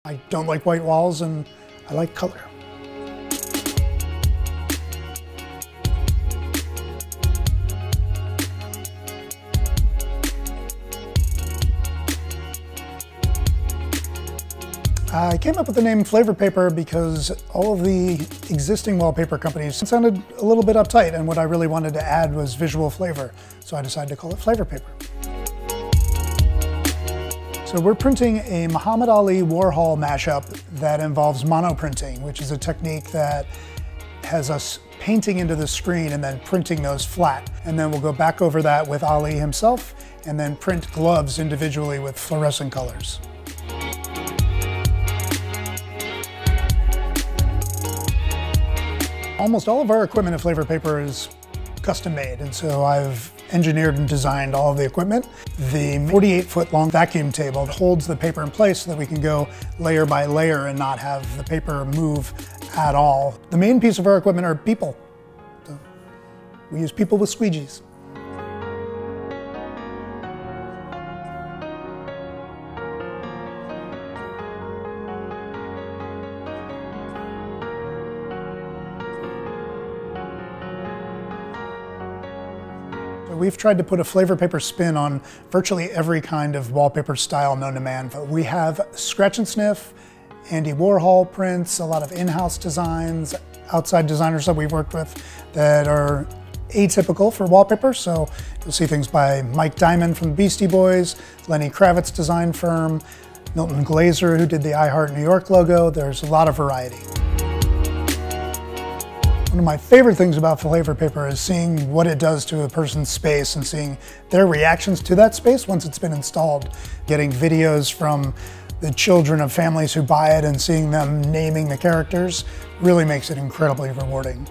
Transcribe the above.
I don't like white walls and I like color. I came up with the name Flavor Paper because all of the existing wallpaper companies sounded a little bit uptight, and what I really wanted to add was visual flavor, so I decided to call it Flavor Paper. So we're printing a Muhammad Ali Warhol mashup that involves monoprinting, which is a technique that has us painting into the screen and then printing those flat. And then we'll go back over that with Ali himself and then print gloves individually with fluorescent colors. Almost all of our equipment at Flavor Paper is custom made, and so I've engineered and designed all of the equipment. The 48-foot long vacuum table holds the paper in place so that we can go layer by layer and not have the paper move at all. The main piece of our equipment are people. So we use people with squeegees. We've tried to put a Flavor Paper spin on virtually every kind of wallpaper style known to man. We have scratch and sniff, Andy Warhol prints, a lot of in-house designs, outside designers that we've worked with that are atypical for wallpaper. So you'll see things by Mike Diamond from the Beastie Boys, Lenny Kravitz design firm, Milton Glaser who did the I Heart New York logo. There's a lot of variety. One of my favorite things about Flavor Paper is seeing what it does to a person's space and seeing their reactions to that space once it's been installed. Getting videos from the children of families who buy it and seeing them naming the characters really makes it incredibly rewarding.